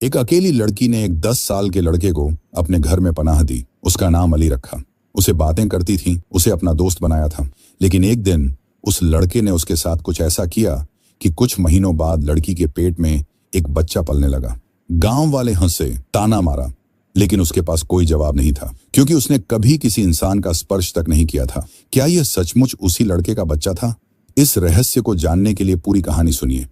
एक अकेली लड़की ने एक 10 साल के लड़के को अपने घर में पनाह दी। उसका नाम अली रखा। उसे बातें करती थी, उसे अपना दोस्त बनाया था। लेकिन एक दिन उस लड़के ने उसके साथ कुछ ऐसा किया कि कुछ महीनों बाद लड़की के पेट में एक बच्चा पलने लगा। गांव वाले हंसे, ताना मारा, लेकिन उसके पास कोई जवाब नहीं था, क्योंकि उसने कभी किसी इंसान का स्पर्श तक नहीं किया था। क्या यह सचमुच उसी लड़के का बच्चा था? इस रहस्य को जानने के लिए पूरी कहानी सुनिए।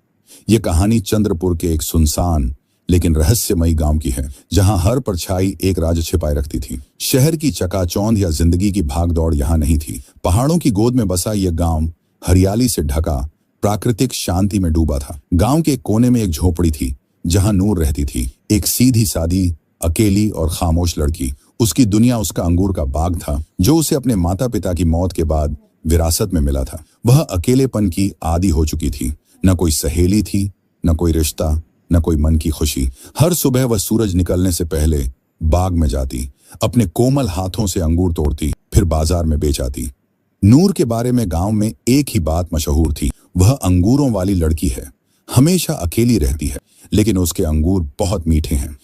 यह कहानी चंद्रपुर के एक सुनसान लेकिन रहस्यमयी गांव की है, जहां हर परछाई एक राज छिपाए रखती थी। शहर की चकाचौंध या जिंदगी की भागदौड़ यहां नहीं थी। पहाड़ों की गोद में बसा यह गांव हरियाली से ढका, प्राकृतिक शांति में डूबा था। गांव के एक कोने में एक झोपड़ी थी, जहां नूर रहती थी, एक सीधी सादी, अकेली और खामोश लड़की। उसकी दुनिया उसका अंगूर का बाग था, जो उसे अपने माता पिता की मौत के बाद विरासत में मिला था। वह अकेलेपन की आदी हो चुकी थी। न कोई सहेली थी, न कोई रिश्ता, न कोई मन की खुशी। हर सुबह वह सूरज निकलने से पहले बाग में जाती, अपने कोमल हाथों से अंगूर तोड़ती, फिर बाजार में बेच आती। नूर के बारे में गांव में एक ही बात मशहूर थी, वह अंगूरों वाली लड़की है। हमेशा अकेली रहती है, लेकिन उसके अंगूर बहुत मीठे हैं।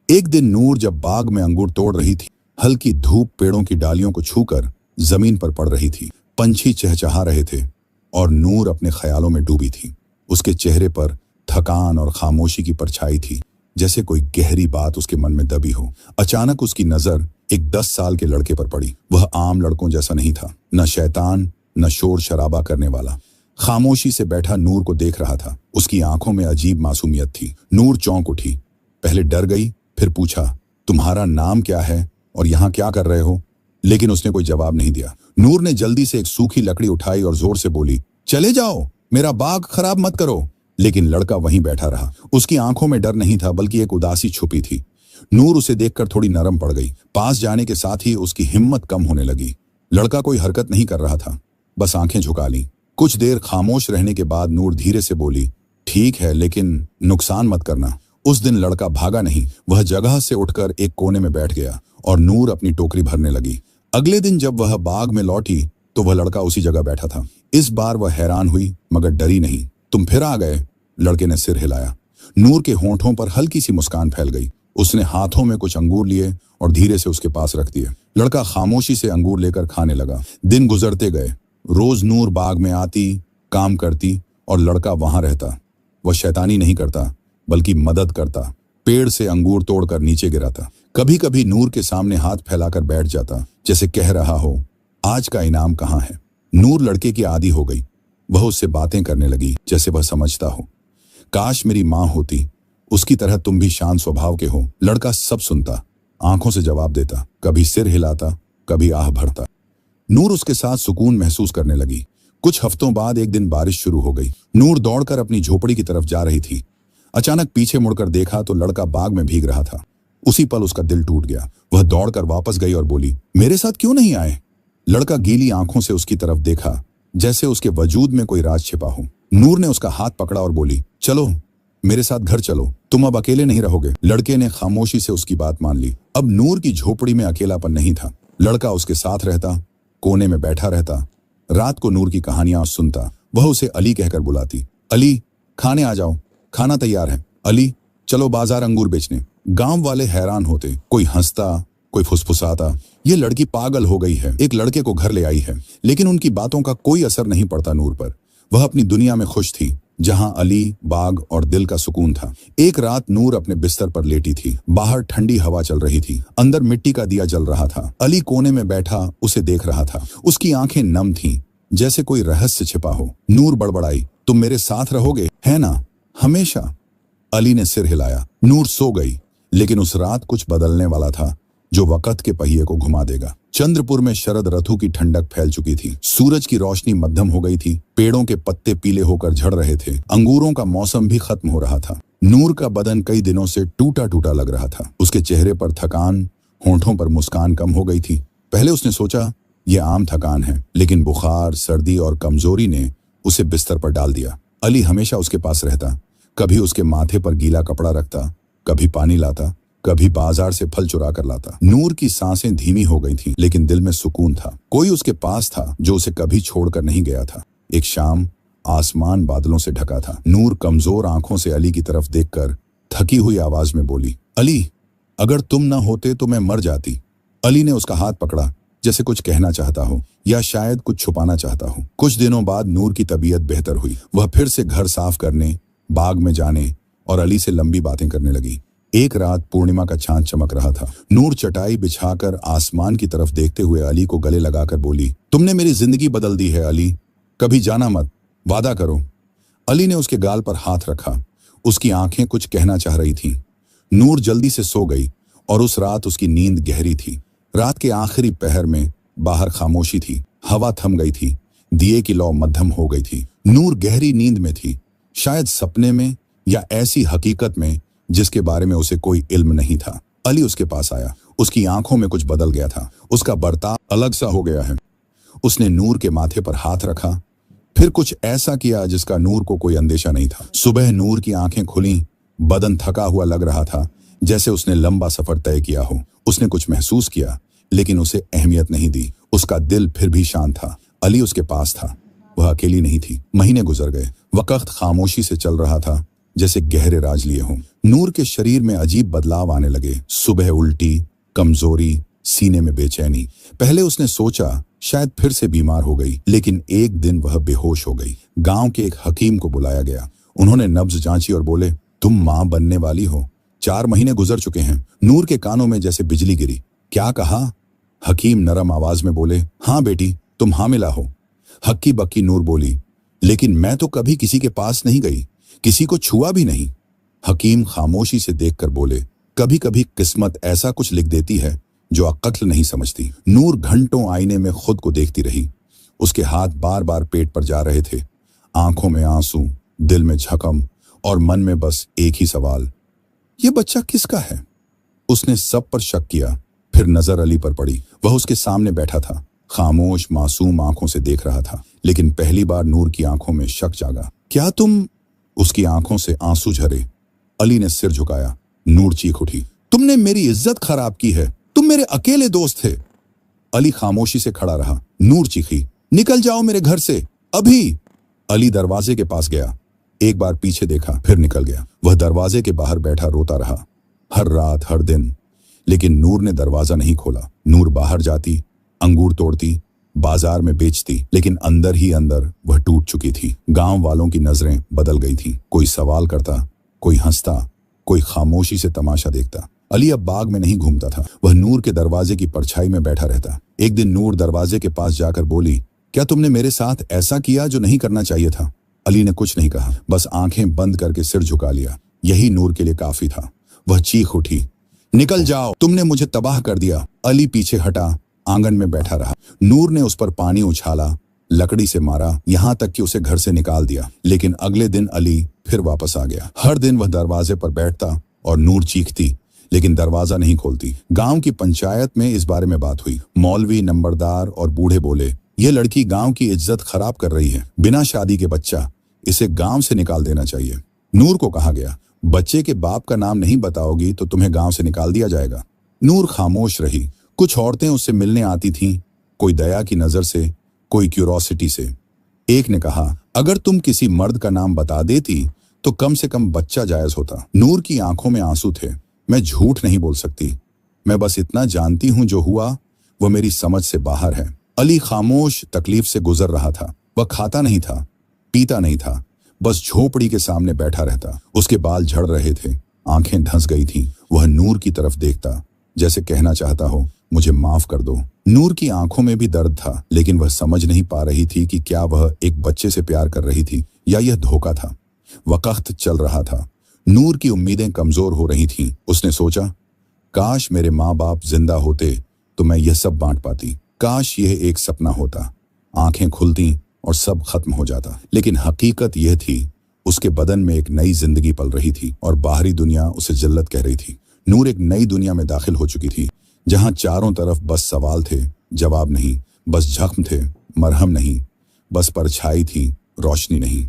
एक दिन नूर जब बाग में अंगूर तोड़ रही थी, हल्की धूप पेड़ों की डालियों को छूकर जमीन पर पड़ रही थी। पंछी चहचहा रहे थे और नूर अपने ख्यालों में डूबी थी। उसके चेहरे पर थकान और खामोशी की परछाई थी, जैसे कोई गहरी बात उसके मन में दबी हो। अचानक उसकी नजर एक 10 साल के लड़के पर पड़ी। वह आम लड़कों जैसा नहीं था, न शैतान, न शोर शराबा करने वाला। खामोशी से बैठा नूर को देख रहा था। उसकी आंखों में अजीब मासूमियत थी। नूर चौंक उठी, पहले डर गई, फिर पूछा, तुम्हारा नाम क्या है और यहाँ क्या कर रहे हो? लेकिन उसने कोई जवाब नहीं दिया। नूर ने जल्दी से एक सूखी लकड़ी उठाई और जोर से बोली, चले जाओ, मेरा बाग खराब मत करो। लेकिन लड़का वहीं बैठा रहा। उसकी आंखों में डर नहीं था, बल्कि एक उदासी छुपी थी। नूर उसे देखकर थोड़ी नरम पड़ गई। पास जाने के साथ ही उसकी हिम्मत कम होने लगी। लड़का कोई हरकत नहीं कर रहा था, बस आंखें झुका ली। कुछ देर खामोश रहने के बाद नूर धीरे से बोली, ठीक है, लेकिन नुकसान मत करना। उस दिन लड़का भागा नहीं, वह जगह से उठकर एक कोने में बैठ गया और नूर अपनी टोकरी भरने लगी। अगले दिन जब वह बाग में लौटी तो वह लड़का उसी जगह बैठा था। इस बार वह हैरान हुई, मगर डरी नहीं। तुम फिर आ गए? लड़के ने सिर हिलाया। नूर के होंठों पर हल्की सी मुस्कान फैल गई। उसने हाथों में कुछ अंगूर लिए और धीरे से उसके पास रख दिए। लड़का खामोशी से अंगूर लेकर खाने लगा। दिन गुजरते गए। रोज नूर बाग में आती, काम करती और लड़का वहां रहता। वह शैतानी नहीं करता, बल्कि मदद करता। पेड़ से अंगूर तोड़कर नीचे गिराता। कभी कभी नूर के सामने हाथ फैलाकर बैठ जाता, जैसे कह रहा हो, आज का इनाम कहाँ है? नूर लड़के की आदी हो गई। वह उससे बातें करने लगी जैसे वह समझता हो। काश मेरी माँ होती, उसकी तरह तुम भी शांत स्वभाव के हो। लड़का सब सुनता, आंखों से जवाब देता, कभी सिर हिलाता, कभी आह भरता। नूर उसके साथ सुकून महसूस करने लगी। कुछ हफ्तों बाद एक दिन बारिश शुरू हो गई। नूर दौड़कर अपनी झोपड़ी की तरफ जा रही थी। अचानक पीछे मुड़कर देखा तो लड़का बाग में भीग रहा था। उसी पल उसका दिल टूट गया। वह दौड़कर वापस गई और बोली, मेरे साथ क्यों नहीं आए? लड़का गीली आंखों से उसकी तरफ देखा, जैसे उसके वजूद में कोई राज छिपा हो। नूर ने उसका हाथ पकड़ा और बोली, चलो मेरे साथ घर चलो, तुम अब अकेले नहीं रहोगे। लड़के ने खामोशी से उसकी बात मान ली। अब नूर की झोपड़ी में अकेलापन नहीं था। लड़का उसके साथ रहता, कोने में बैठा रहता। रात को नूर की कहानियां सुनता। वह उसे अली कहकर बुलाती, अली खाने आ जाओ, खाना तैयार है। अली चलो बाजार अंगूर बेचने। गांव वाले हैरान होते, कोई हंसता, कोई फुसफुसाता, ये लड़की पागल हो गई है, एक लड़के को घर ले आई है। लेकिन उनकी बातों का कोई असर नहीं पड़ता नूर पर। वह अपनी दुनिया में खुश थी, जहां अली, बाग और दिल का सुकून था। एक रात नूर अपने बिस्तर पर लेटी थी। बाहर ठंडी हवा चल रही थी, अंदर मिट्टी का दिया जल रहा था। अली कोने में बैठा उसे देख रहा था। उसकी आंखें नम थीं, जैसे कोई रहस्य छिपा हो। नूर बड़बड़ाई, तुम मेरे साथ रहोगे, है ना, हमेशा? अली ने सिर हिलाया। नूर सो गई। लेकिन उस रात कुछ बदलने वाला था, जो वक़्त के पहिए को घुमा देगा। चंद्रपुर में शरद ऋतु की ठंडक फैल चुकी थी। सूरज की रोशनी मध्यम हो गई थी। पेड़ों के पत्ते पीले होकर झड़ रहे थे। अंगूरों का मौसम भी खत्म हो रहा था। नूर का बदन कई दिनों से टूटा टूटा लग रहा था। उसके चेहरे पर थकान, होंठों पर मुस्कान कम हो गई थी। पहले उसने सोचा यह आम थकान है, लेकिन बुखार, सर्दी और कमजोरी ने उसे बिस्तर पर डाल दिया। अली हमेशा उसके पास रहता। कभी उसके माथे पर गीला कपड़ा रखता, कभी पानी लाता, कभी बाजार से फल चुरा कर लाता। नूर की सांसें धीमी हो गई थीं, लेकिन दिल में सुकून था। कोई उसके पास था जो उसे कभी छोड़कर नहीं गया था। एक शाम आसमान बादलों से ढका था। नूर कमजोर आंखों से अली की तरफ देखकर थकी हुई आवाज में बोली, अली, अगर तुम ना होते तो मैं मर जाती। अली ने उसका हाथ पकड़ा, जैसे कुछ कहना चाहता हो या शायद कुछ छुपाना चाहता हो। कुछ दिनों बाद नूर की तबीयत बेहतर हुई। वह फिर से घर साफ करने, बाग में जाने और अली से लंबी बातें करने लगी। एक रात पूर्णिमा का चांद चमक रहा था। नूर चटाई बिछाकर आसमान की तरफ देखते हुए अली को गले लगाकर बोली, तुमने मेरी जिंदगी बदल दी है अली, कभी जाना मत, वादा करो। अली ने उसके गाल पर हाथ रखा। उसकी आंखें कुछ कहना चाह रही थीं। नूर जल्दी से सो गई और उस रात उसकी नींद गहरी थी। रात के आखिरी पहर में बाहर खामोशी थी, हवा थम गई थी, दिए की लौ मध्यम हो गई थी। नूर गहरी नींद में थी, शायद सपने में या ऐसी हकीकत में जिसके बारे में उसे कोई इल्म नहीं था। अली उसके पास आया। उसकी आंखों में कुछ बदल गया था, उसका बर्ताव अलग सा हो गया है। उसने नूर के माथे पर हाथ रखा, फिर कुछ ऐसा किया जिसका नूर को कोई अंदेशा नहीं था। सुबह नूर की आंखें खुली, बदन थका हुआ लग रहा था, जैसे उसने लंबा सफर तय किया हो। उसने कुछ महसूस किया, लेकिन उसे अहमियत नहीं दी। उसका दिल फिर भी शांत था। अली उसके पास था, वह अकेली नहीं थी। महीने गुजर गए। वक्त खामोशी से चल रहा था, जैसे गहरे राज लिए हों। नूर के शरीर में अजीब बदलाव आने लगे। सुबह उल्टी, कमजोरी, सीने में बेचैनी। पहले उसने सोचा शायद फिर से बीमार हो गई, लेकिन एक दिन वह बेहोश हो गई। गांव के एक हकीम को बुलाया गया। उन्होंने नब्ज जांची और बोले, तुम मां बनने वाली हो, 4 महीने गुजर चुके हैं। नूर के कानों में जैसे बिजली गिरी। क्या कहा? हकीम नरम आवाज में बोले, हाँ बेटी, तुम हामिला हो। हक्की बक्की नूर बोली, लेकिन मैं तो कभी किसी के पास नहीं गई, किसी को छुआ भी नहीं। हकीम खामोशी से देखकर बोले, कभी कभी किस्मत ऐसा कुछ लिख देती है जो अक्ल नहीं समझती। नूर घंटों आईने में खुद को देखती रही। उसके हाथ बार बार पेट पर जा रहे थे। आंखों में आंसू, दिल में झकम और मन में बस एक ही सवाल, ये बच्चा किसका है? उसने सब पर शक किया, फिर नजर अली पर पड़ी। वह उसके सामने बैठा था, खामोश मासूम आंखों से देख रहा था। लेकिन पहली बार नूर की आंखों में शक जागा। क्या तुम? उसकी आंखों से आंसू झरे। अली ने सिर झुकाया। नूर चीख उठी, तुमने मेरी इज्जत खराब की है, तुम मेरे अकेले दोस्त थे। अली खामोशी से खड़ा रहा। नूर चीखी, निकल जाओ मेरे घर से अभी। अली दरवाजे के पास गया, एक बार पीछे देखा, फिर निकल गया। वह दरवाजे के बाहर बैठा रोता रहा, हर रात हर दिन। लेकिन नूर ने दरवाजा नहीं खोला। नूर बाहर जाती, अंगूर तोड़ती, बाजार में बेचती, लेकिन अंदर ही अंदर वह टूट चुकी थी। गांव वालों की नजरें बदल गई थीं। कोई सवाल करता, कोई हंसता, कोई खामोशी से तमाशा देखता। अली अब बाग में नहीं घूमता था, वह नूर के दरवाजे की परछाई में बैठा रहता। एक दिन नूर दरवाजे के पास जाकर बोली, क्या तुमने मेरे साथ ऐसा किया जो नहीं करना चाहिए था? अली ने कुछ नहीं कहा, बस आंखें बंद करके सिर झुका लिया। यही नूर के लिए काफी था। वह चीख उठी, निकल जाओ, तुमने मुझे तबाह कर दिया। अली पीछे हटा, आंगन में बैठा रहा। नूर ने उस पर पानी उछाला, लकड़ी से मारा, यहां तक कि उसे घर से निकाल दिया। लेकिन अगले दिन अली फिर वापस आ गया। हर दिन वह दरवाजे पर बैठता और नूर चीखती, लेकिन दरवाजा नहीं खोलती। गांव की पंचायत में इस बारे में बात हुई। मौलवी, नंबरदार और बूढ़े बोले, यह लड़की गांव की इज्जत खराब कर रही है, बिना शादी के बच्चा, इसे गांव से निकाल देना चाहिए। नूर को कहा गया, बच्चे के बाप का नाम नहीं बताओगी तो तुम्हें गांव से निकाल दिया जाएगा। नूर खामोश रही। कुछ औरतें उससे मिलने आती थीं, कोई दया की नजर से, कोई क्यूरोसिटी से। एक ने कहा, अगर तुम किसी मर्द का नाम बता देती तो कम से कम बच्चा जायज होता। नूर की आंखों में आंसू थे। मैं झूठ नहीं बोल सकती, मैं बस इतना जानती हूं, जो हुआ वो मेरी समझ से बाहर है। अली खामोश तकलीफ से गुजर रहा था। वह खाता नहीं था, पीता नहीं था, बस झोपड़ी के सामने बैठा रहता। उसके बाल झड़ रहे थे, आंखें धंस गई थीं। वह नूर की तरफ देखता, जैसे कहना चाहता हो, मुझे माफ कर दो। नूर की आंखों में भी दर्द था, लेकिन वह समझ नहीं पा रही थी कि क्या वह एक बच्चे से प्यार कर रही थी या यह धोखा था। वक्त चल रहा था, नूर की उम्मीदें कमजोर हो रही थीं। उसने सोचा, काश मेरे माँ बाप जिंदा होते तो मैं यह सब बांट पाती। काश यह एक सपना होता। आंखें खुलती और सब खत्म हो जाता। लेकिन हकीकत यह थी, उसके बदन में एक नई जिंदगी पल रही थी और बाहरी दुनिया उसे जल्लत कह रही थी। नूर एक नई दुनिया में दाखिल हो चुकी थी, जहां चारों तरफ बस सवाल थे, जवाब नहीं। बस जख्म थे, मरहम नहीं। बस परछाई थी, रोशनी नहीं।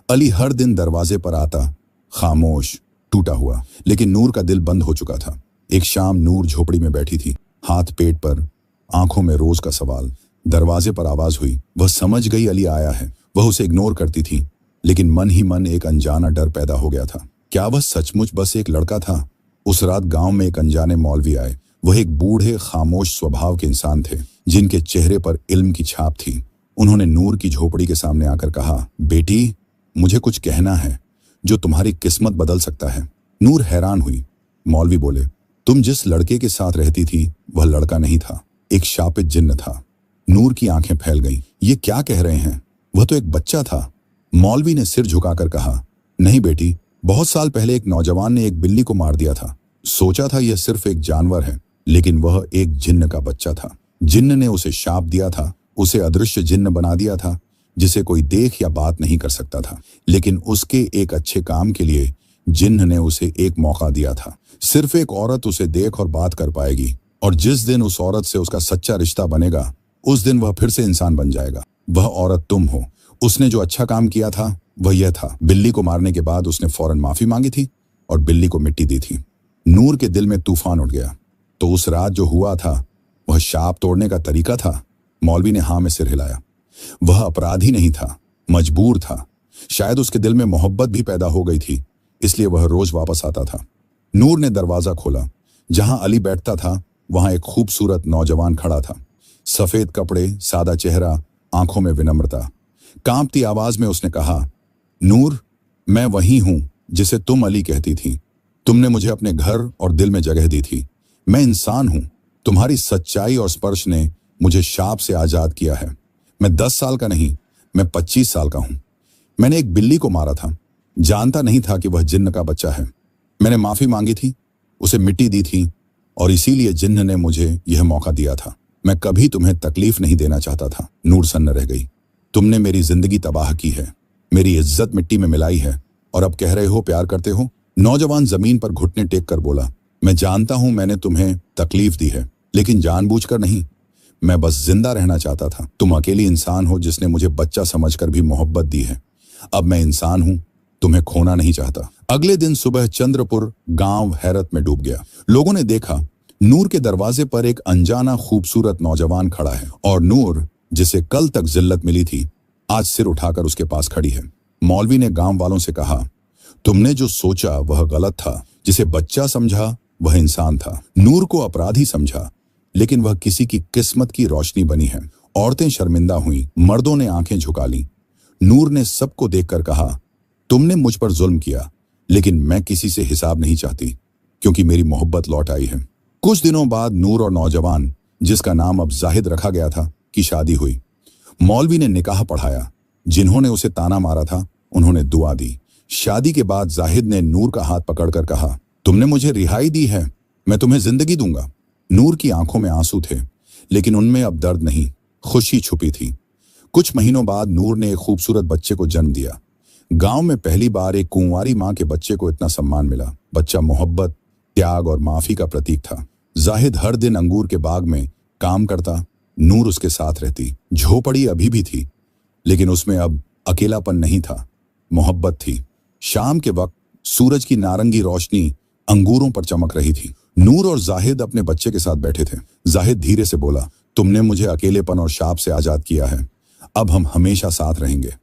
अली हर दिन दरवाजे पर आता, खामोश, टूटा हुआ। लेकिन नूर का दिल बंद हो चुका था। एक शाम नूर झोपड़ी में बैठी थी, हाथ पेट पर, आंखों में रोज का सवाल। दरवाजे पर आवाज हुई। वह समझ गई अली आया है। वह उसे इग्नोर करती थी, लेकिन मन ही मन एक अनजाना डर पैदा हो गया था। क्या वह सचमुच बस एक लड़का था? उस रात गांव में एक अनजाने मौलवी आए। वह एक बूढ़े खामोश स्वभाव के इंसान थे, जिनके चेहरे पर इल्म की छाप थी। उन्होंने नूर की झोपड़ी के सामने आकर कहा, बेटी, मुझे कुछ कहना है जो तुम्हारी किस्मत बदल सकता है। नूर हैरान हुई। मौलवी बोले, तुम जिस लड़के के साथ रहती थी वह लड़का नहीं था, एक शापित जिन्न था। नूर की आंखें फैल गईं। ये क्या कह रहे हैं? वह तो एक बच्चा था। मौलवी ने सिर झुकाकर कहा, नहीं बेटी, बहुत साल पहले एक नौजवान ने एक बिल्ली को मार दिया था। सोचा था यह सिर्फ एक जानवर है, लेकिन वह एक जिन्न का बच्चा था। जिन्न ने उसे शाप दिया था, उसे अदृश्य जिन्न बना दिया था, जिसे कोई देख या बात नहीं कर सकता था। लेकिन उसके एक अच्छे काम के लिए जिन्न ने उसे एक मौका दिया था। सिर्फ एक औरत उसे देख और बात कर पाएगी, और जिस दिन उस औरत से उसका सच्चा रिश्ता बनेगा, उस दिन वह फिर से इंसान बन जाएगा। वह औरत तुम हो। उसने जो अच्छा काम किया था वह यह था, बिल्ली को मारने के बाद उसने फौरन माफी मांगी थी और बिल्ली को मिट्टी दी थी। नूर के दिल में तूफान उठ गया। तो उस रात जो हुआ था वह शाप तोड़ने का तरीका था? मौलवी ने हाँ में सिर हिलाया। वह अपराधी नहीं था, मजबूर था। शायद उसके दिल में मोहब्बत भी पैदा हो गई थी, इसलिए वह रोज वापस आता था। नूर ने दरवाजा खोला। जहां अली बैठता था वहां एक खूबसूरत नौजवान खड़ा था। सफेद कपड़े, सादा चेहरा, आंखों में विनम्रता। कांपती आवाज में उसने कहा, नूर, मैं वही हूं जिसे तुम अली कहती थी। तुमने मुझे अपने घर और दिल में जगह दी थी। मैं इंसान हूं। तुम्हारी सच्चाई और स्पर्श ने मुझे शाप से आजाद किया है। मैं 10 साल का नहीं, मैं 25 साल का हूं। मैंने एक बिल्ली को मारा था। जानता नहीं था कि वह जिन्न का बच्चा है। मैंने माफी मांगी थी, उसे मिट्टी दी थी, और इसीलिए जिन्न ने मुझे यह मौका दिया था। मैं कभी तुम्हें तकलीफ नहीं देना चाहता था। नूर सन्न रह गई। तुमने मेरी जिंदगी तबाह की है, मेरी इज्जत मिट्टी में मिलाई है, और अब कह रहे हो प्यार करते हो? नौजवान जमीन पर घुटने टेक कर बोला, मैं जानता हूं मैंने तुम्हें तकलीफ दी है, लेकिन जानबूझकर नहीं। मैं बस जिंदा रहना चाहता था। तुम अकेली इंसान हो जिसने मुझे बच्चा समझकर भी मोहब्बत दी है। अब मैं इंसान हूं, तुम्हें खोना नहीं चाहता। अगले दिन सुबह चंद्रपुर गांव हैरत में डूब गया। लोगों ने देखा, नूर के दरवाजे पर एक अनजाना खूबसूरत नौजवान खड़ा है, और नूर, जिसे कल तक जिल्लत मिली थी, आज सिर उठाकर उसके पास खड़ी है। मौलवी ने गांव वालों से कहा, तुमने जो सोचा वह गलत था। जिसे बच्चा समझा वह इंसान था। नूर को अपराधी समझा, लेकिन वह किसी की किस्मत की रोशनी बनी है। औरतें शर्मिंदा हुई, मर्दों ने आंखें झुका लीं। नूर ने सबको देखकर कहा, तुमने मुझ पर जुल्म किया, लेकिन मैं किसी से हिसाब नहीं चाहती, क्योंकि मेरी मोहब्बत लौट आई है। कुछ दिनों बाद नूर और नौजवान, जिसका नाम अब जाहिद रखा गया था, की शादी हुई। मौलवी ने निकाह पढ़ाया। जिन्होंने उसे ताना मारा था उन्होंने दुआ दी। शादी के बाद जाहिद ने नूर का हाथ पकड़कर कहा, तुमने मुझे रिहाई दी है, मैं तुम्हें जिंदगी दूंगा। नूर की आंखों में आंसू थे, लेकिन उनमें अब दर्द नहीं, खुशी छुपी थी। कुछ महीनों बाद नूर ने एक खूबसूरत बच्चे को जन्म दिया। गांव में पहली बार एक कुंवारी मां के बच्चे को इतना सम्मान मिला। बच्चा मोहब्बत, त्याग और माफी का प्रतीक था। जाहिद हर दिन अंगूर के बाग में काम करता, नूर उसके साथ रहती। झोपड़ी अभी भी थी, लेकिन उसमें अब अकेलापन नहीं था, मोहब्बत थी। शाम के वक्त सूरज की नारंगी रोशनी अंगूरों पर चमक रही थी। नूर और जाहिद अपने बच्चे के साथ बैठे थे। जाहिद धीरे से बोला, तुमने मुझे अकेलेपन और शाप से आजाद किया है। अब हम हमेशा साथ रहेंगे।